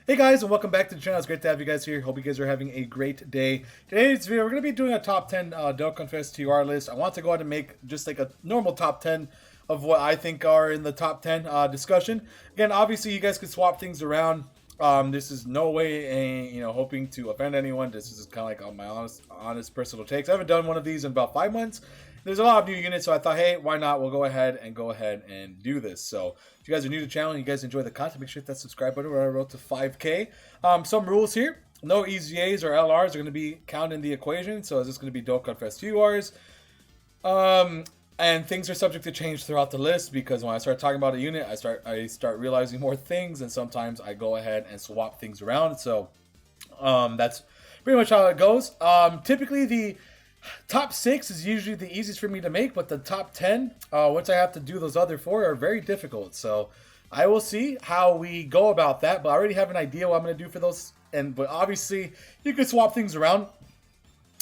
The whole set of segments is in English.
Hey guys, and welcome back to the channel. It's great to have you guys here. Hope you guys are having a great day. Today's video, we're going to be doing a top 10 Dokkan Fest TR list. I want to go ahead and make just like a normal top 10 of what I think are in the top 10 discussion. Again, obviously you guys can swap things around. This is no way, hoping to offend anyone. This is kind of like on my honest personal takes. I haven't done one of these in about 5 months. There's a lot of new units, so I thought, hey, why not? We'll go ahead and do this. So if you guys are new to the channel and you guys enjoy the content, make sure to hit that subscribe button where I wrote to 5K. Some rules here. No EZAs or LRs are going to be counted in the equation. So is this going to be Dokkan Fest URs? And things are subject to change throughout the list because when I start talking about a unit, I start realizing more things, and sometimes I go ahead and swap things around. So that's pretty much how it goes. Typically the top 6 is usually the easiest for me to make, but the top 10, once I have to do those other 4, are very difficult. So I will see how we go about that, but I already have an idea what I'm going to do for those. But obviously, you could swap things around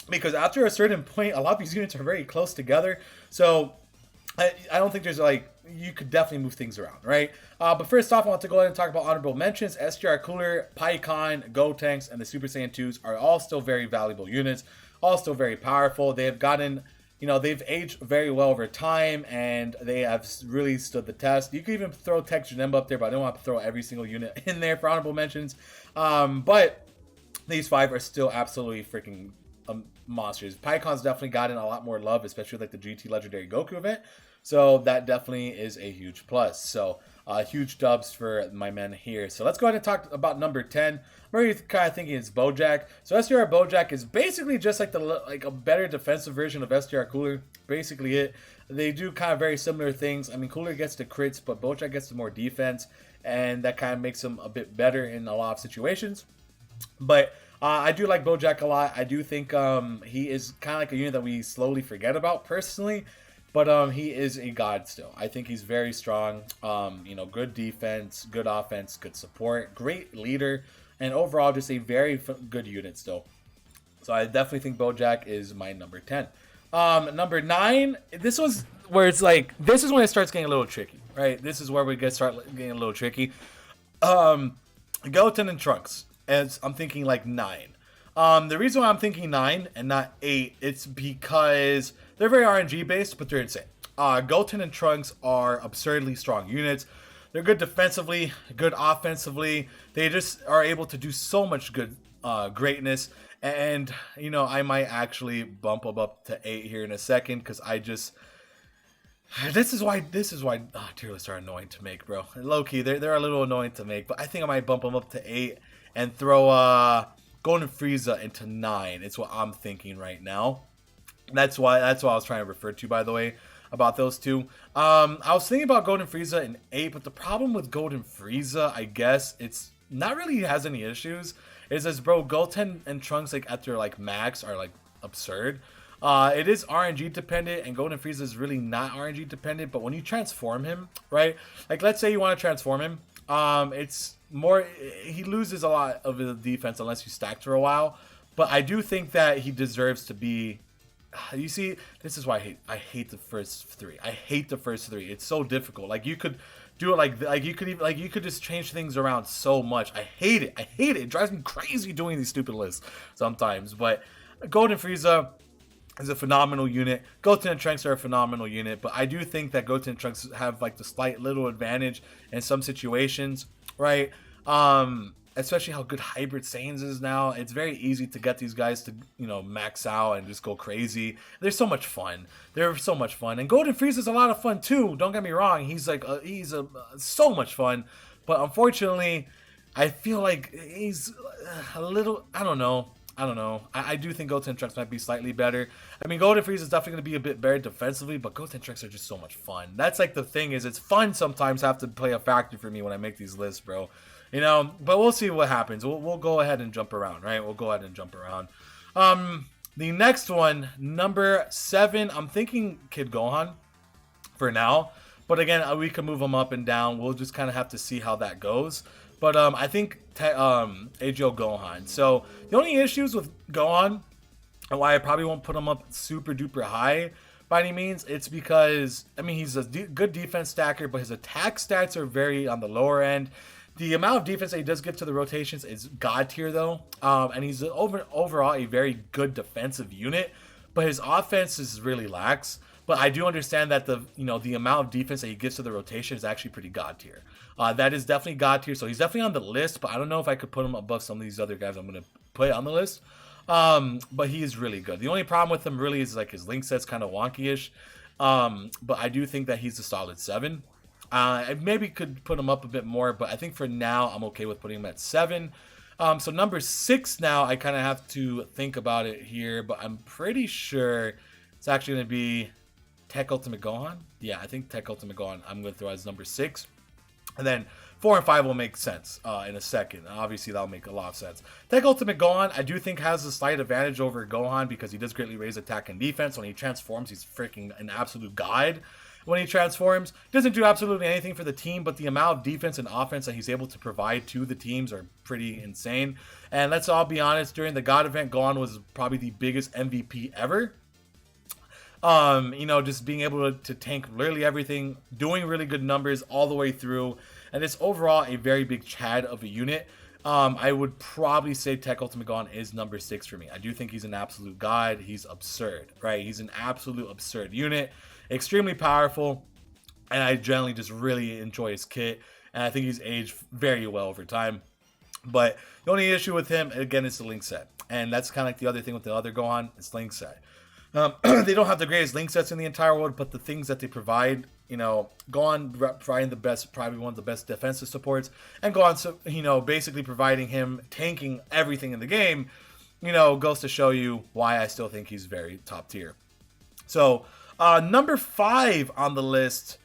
because after a certain point, a lot of these units are very close together. So I don't think there's you could definitely move things around, right? But first off, I want to go ahead and talk about honorable mentions. STR Cooler, Pycon, Gotenks, and the Super Saiyan 2s are all still very valuable units. All still very powerful. They have gotten, they've aged very well over time, and they have really stood the test. You could even throw Tech Janemba up there, but I don't want to throw every single unit in there for honorable mentions. But these 5 are still absolutely freaking monsters. Pycon's definitely gotten a lot more love, especially like the GT Legendary Goku event. So that definitely is a huge plus. So huge dubs for my men here. So let's go ahead and talk about number 10. I'm already kind of thinking it's Bojack. So STR Bojack is basically just like a better defensive version of STR Cooler. Basically it. They do kind of very similar things. I mean, Cooler gets the crits, but Bojack gets the more defense, and that kind of makes him a bit better in a lot of situations. But I do like Bojack a lot. I do think he is kind of like a unit that we slowly forget about personally. But he is a god still. I think he's very strong. Good defense, good offense, good support, great leader, and overall just a very good unit still. So I definitely think Bojack is my number 10. Number 9, this was where it's like, this is when it starts getting a little tricky, right? This is where we start getting a little tricky. Goten and Trunks, and I'm thinking like 9. The reason why I'm thinking 9 and not 8, it's because they're very RNG based, but they're insane. Goten and Trunks are absurdly strong units. They're good defensively, good offensively. They just are able to do so much good greatness. And, I might actually bump them up to 8 here in a second because this is why tier lists are annoying to make, bro. Low-key, they're a little annoying to make, but I think I might bump them up to 8 and throw Golden Frieza into 9. It's what I'm thinking right now. That's what I was trying to refer to, by the way, about those two. I was thinking about Golden Frieza in 8, but the problem with Golden Frieza, I guess, it's not really has any issues. Is as bro, Goten and Trunks at their max are absurd. It is RNG dependent, and Golden Frieza is really not RNG dependent. But when you transform him, right? Let's say you want to transform him, it's more, he loses a lot of his defense unless you stack for a while. But I do think that he deserves to be. You see, this is why I hate the first 3. I hate the first 3. It's so difficult. You could do it you could just change things around so much. I hate it. I hate it. It drives me crazy doing these stupid lists sometimes. But Golden Frieza is a phenomenal unit. Goten and Trunks are a phenomenal unit, but I do think that Goten and Trunks have the slight little advantage in some situations, right? Especially how good Hybrid Saiyans is now. It's very easy to get these guys to, max out and just go crazy. They're so much fun. They're so much fun. And Golden Frieza is a lot of fun too. Don't get me wrong. He's so much fun. But unfortunately, I feel like he's a little, I don't know. I do think Goten and Trunks might be slightly better. I mean, Golden Frieza is definitely going to be a bit better defensively, but Goten and Trunks are just so much fun. That's the thing is, it's fun sometimes have to play a factor for me when I make these lists, bro. But we'll see what happens. We'll go ahead and jump around, right? We'll go ahead and jump around. The next one, number 7, I'm thinking Kid Gohan for now. But again, we can move him up and down. We'll just kind of have to see how that goes. But I think AGO Gohan. So the only issues with Gohan and why I probably won't put him up super duper high by any means, it's because, I mean, he's a good defense stacker, but his attack stats are very on the lower end. The amount of defense that he does get to the rotations is god tier though, and he's overall a very good defensive unit, but his offense is really lax. But I do understand that the amount of defense that he gives to the rotation is actually pretty god tier. That is definitely god tier, so he's definitely on the list. But I don't know if I could put him above some of these other guys I'm gonna put on the list. But he is really good. The only problem with him really is like his link set's kind of wonky-ish. But I do think that he's a solid 7. I maybe could put him up a bit more, but I think for now I'm okay with putting him at 7. So number 6 now, I kind of have to think about it here, but I'm pretty sure it's actually going to be Tech Ultimate Gohan. Yeah, I think Tech Ultimate Gohan I'm going to throw as number 6. And then 4 and 5 will make sense in a second. Obviously, that'll make a lot of sense. Tech Ultimate Gohan, I do think has a slight advantage over Gohan because he does greatly raise attack and defense. When he transforms, he's freaking an absolute guide. When he transforms, he doesn't do absolutely anything for the team, but the amount of defense and offense that he's able to provide to the teams are pretty insane. And let's all be honest, during the God event, Gohan was probably the biggest MVP ever. Just being able to tank literally everything, doing really good numbers all the way through, and it's overall a very big Chad of a unit. I would probably say Tech Ultimate Gohan is number 6 for me. I do think he's an absolute god. He's absurd, right? He's an absolute absurd unit, extremely powerful, and I generally just really enjoy his kit, and I think he's aged very well over time. But the only issue with him, again, is the link set, and that's kind of like the other thing with the other Gohan, it's link set. They don't have the greatest link sets in the entire world, but the things that they provide, Gohan providing the best, probably one of the best defensive supports, and Gohan, basically providing him tanking everything in the game, goes to show you why I still think he's very top tier. So, number 5 on the list,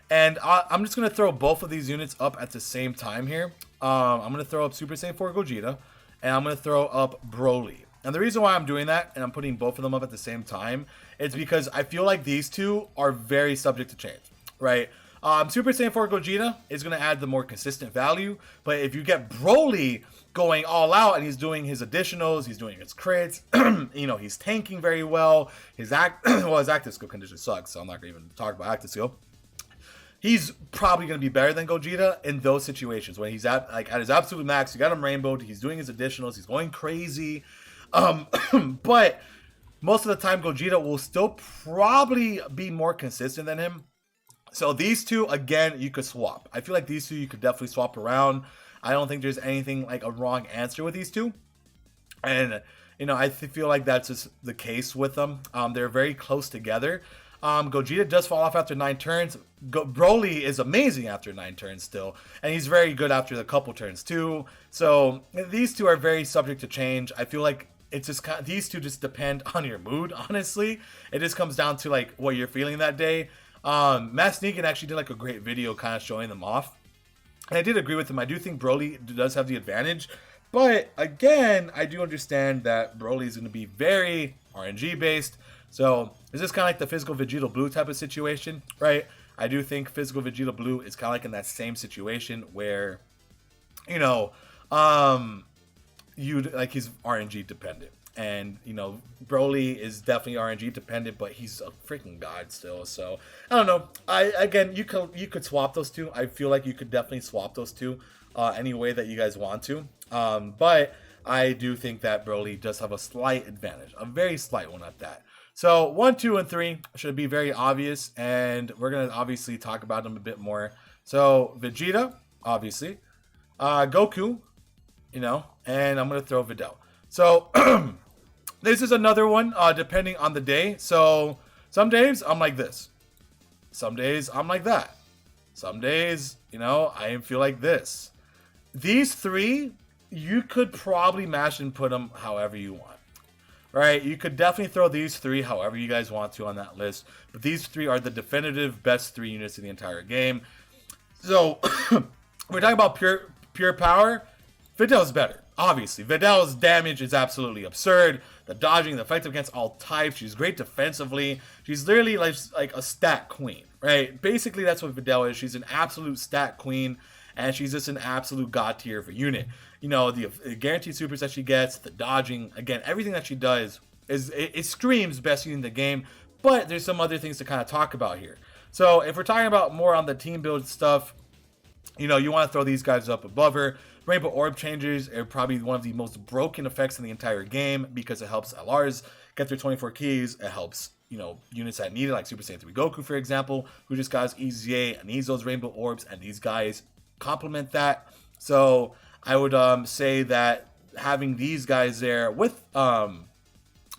and I'm just going to throw both of these units up at the same time here. I'm going to throw up Super Saiyan 4 Gogeta, and I'm going to throw up Broly. And the reason why I'm doing that, and I'm putting both of them up at the same time, is because I feel like these two are very subject to change, right? Super Saiyan 4 Gogeta is going to add the more consistent value, but if you get Broly going all out and he's doing his additionals, he's doing his crits, he's tanking very well, his active skill condition sucks, so I'm not going to even talk about active skill. He's probably going to be better than Gogeta in those situations when he's at his absolute max. You got him rainbowed, he's doing his additionals, he's going crazy. But most of the time, Gogeta will still probably be more consistent than him. So these two, again, you could swap. I feel like these two you could definitely swap around. I don't think there's anything like a wrong answer with these two. And, I feel like that's just the case with them. They're very close together. Gogeta does fall off after 9 turns. Broly is amazing after 9 turns still. And he's very good after the couple turns too. So these two are very subject to change. I feel like it's just these two just depend on your mood, honestly. It just comes down to like what you're feeling that day. Matt Sneakin actually did like a great video kind of showing them off. And I did agree with him. I do think Broly does have the advantage. But again, I do understand that Broly is going to be very RNG based. So is this kind of like the Physical Vegeta Blue type of situation, right? I do think Physical Vegeta Blue is kind of like in that same situation where, he's RNG dependent. And, Broly is definitely RNG dependent, but he's a freaking god still. So, I don't know. You could swap those two. I feel like you could definitely swap those two any way that you guys want to. But I do think that Broly does have a slight advantage. A very slight one at that. So 1, 2, and 3 should be very obvious. And we're going to obviously talk about them a bit more. So, Vegeta, obviously. Goku, and I'm going to throw Videl. So, this is another one, depending on the day. So, some days, I'm like this. Some days, I'm like that. Some days, I feel like this. These 3, you could probably mash and put them however you want. Right? You could definitely throw these 3 however you guys want to on that list. But these 3 are the definitive best 3 units in the entire game. So, we're talking about pure power. Videl's better. Obviously, Videl's damage is absolutely absurd. The dodging, the effective against all types. She's great defensively. She's literally like a stat queen, right? Basically, that's what Videl is. She's an absolute stat queen, and she's just an absolute god tier of a unit. The guaranteed supers that she gets, the dodging, again, everything that she does it screams best unit in the game. But there's some other things to kind of talk about here. So if we're talking about more on the team build stuff, You know, you want to throw these guys up above her. Rainbow Orb Changers are probably one of the most broken effects in the entire game because it helps LRs get their 24 keys. It helps, you know, units that need it, like Super Saiyan 3 Goku, for example, who just got his EZA and needs those Rainbow Orbs, and these guys complement that. So I would say that having these guys there with on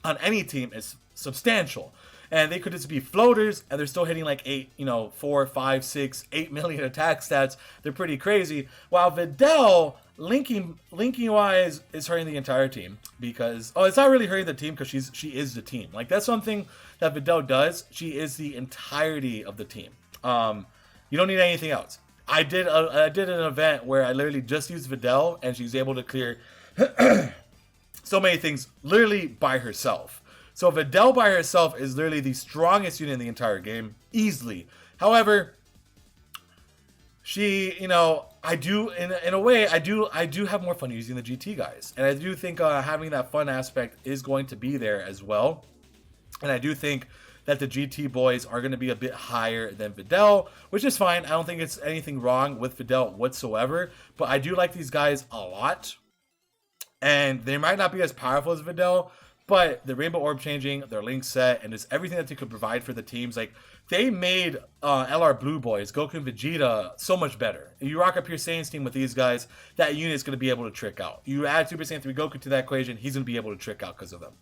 any team is substantial. And they could just be floaters, and they're still hitting like 8, you know, 4, 5, 6, 8 million attack stats. They're pretty crazy. While Videl, linking wise, is hurting the entire team because it's not really hurting the team because she is the team. Like that's something that Videl does. She is the entirety of the team. You don't need anything else. I did an event where I literally just used Videl, and she's able to clear so many things literally by herself. So Videl by herself is literally the strongest unit in the entire game, easily. However, she, you know, I do, in a way, I do have more fun using the GT guys. And I do think having that fun aspect is going to be there as well. And I do think that the GT boys are going to be a bit higher than Videl, which is fine. I don't think it's anything wrong with Videl whatsoever. But I do like these guys a lot. And they might not be as powerful as Videl, but the Rainbow Orb changing, their link set, and just everything that they could provide for the teams, like they made LR Blue Boys, Goku and Vegeta, so much better. If you rock up your Saiyan's team with these guys, that unit is going to be able to trick out. You add Super Saiyan 3 Goku to that equation, he's going to be able to trick out because of them.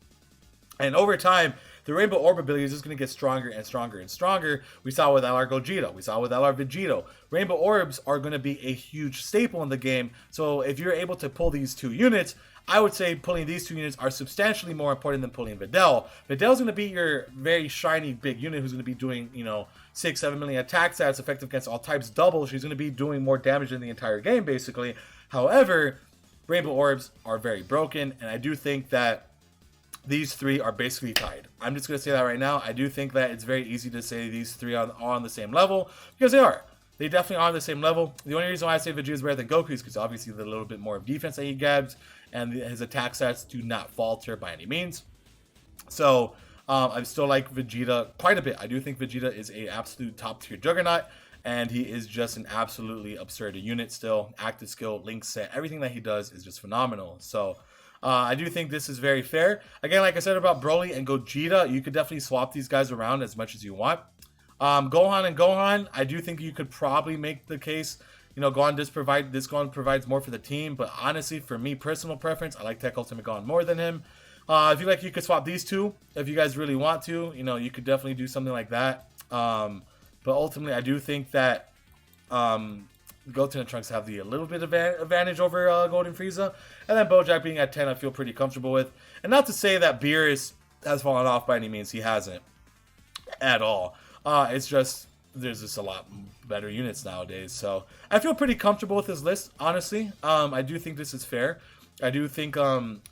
And over time, the Rainbow Orb ability is just going to get stronger and stronger and stronger. We saw with LR Gogeta. We saw with LR Vegito. Rainbow Orbs are going to be a huge staple in the game. So if you're able to pull these two units, I would say pulling these two units are substantially more important than pulling Videl. Videl's going to be your very shiny big unit who's going to be doing, you know, 6, 7 million attack stats, effective against all types, double. She's going to be doing more damage than the entire game, basically. However, Rainbow Orbs are very broken, and I do think that these three are basically tied. I'm just going to say that right now. I do think that it's very easy to say these three are on the same level, because they are. They definitely are on the same level. The only reason why I say Vegeta is better than Goku is because obviously there's a little bit more of defense that he gets, and his attack stats do not falter by any means. So I still like Vegeta quite a bit. I do think Vegeta is a absolute top tier juggernaut, and he is just an absolutely absurd unit still. Active skill, link set, everything that he does is just phenomenal. So I do think this is very fair. Again, like I said about Broly and Gogeta, you could definitely swap these guys around as much as you want. Gohan, I do think you could probably make the case. You know, Gohan provides more for the team, but honestly, for me, personal preference, I like Tech Ultimate Gohan more than him. If you like, you could swap these two if you guys really want to. You know, you could definitely do something like that. But ultimately, I do think that Goten and Trunks have a little bit of advantage over Golden Frieza, and then Bojack being at 10, I feel pretty comfortable with. And not to say that Beerus has fallen off by any means; he hasn't at all. It's just there's just a lot better units nowadays. So I feel pretty comfortable with this list, honestly. I do think this is fair. I do think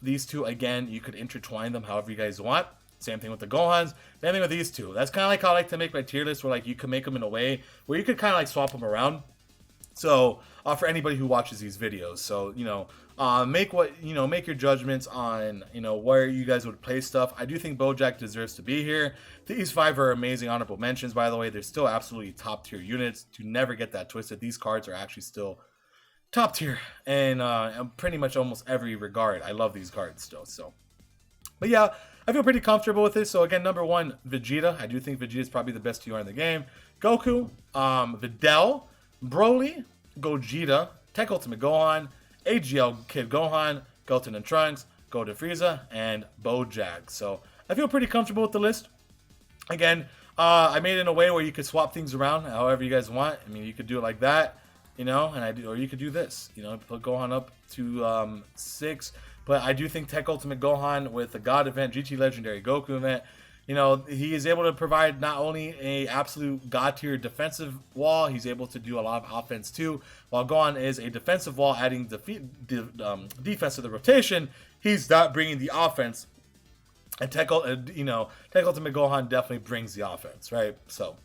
these two, again, you could intertwine them however you guys want. Same thing with the Gohans. Same thing with these two. That's kind of like how I like to make my tier list, where like you can make them in a way where you could kind of like swap them around. So for anybody who watches these videos, so you know, make your judgments on where you guys would play stuff. I do think Bojack deserves to be here. These 5 are amazing honorable mentions, by the way. They're still absolutely top tier units. To never get that twisted. These cards are actually still top tier in pretty much almost every regard. I love these cards still. So, but yeah, I feel pretty comfortable with this. So again, number 1, Vegeta. I do think Vegeta is probably the best TR in the game. Goku, Videl, Broly, Gogeta, Tech Ultimate Gohan, AGL Kid Gohan, Goten and Trunks, Golden Frieza, and Bojack. So I feel pretty comfortable with the list. Again, I made it in a way where you could swap things around however you guys want. I mean, you could do it like that, or you could do this, put Gohan up to 6. But I do think Tech Ultimate Gohan with the God event, GT Legendary Goku event, he is able to provide not only a absolute God tier defensive wall, he's able to do a lot of offense too. While Gohan is a defensive wall, adding defense to the rotation, he's not bringing the offense. And Tech Ultimate Gohan definitely brings the offense, right? So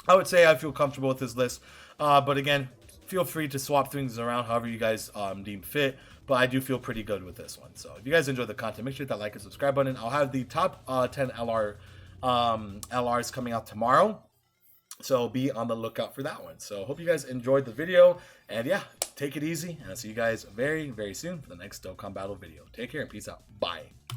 I would say I feel comfortable with this list. But again, feel free to swap things around however you guys deem fit. But I do feel pretty good with this one. So if you guys enjoy the content, make sure to hit that like and subscribe button. I'll have the top 10 LRs coming out tomorrow. So be on the lookout for that one. So hope you guys enjoyed the video. And yeah, take it easy. And I'll see you guys very, very soon for the next Dokkan Battle video. Take care and peace out. Bye.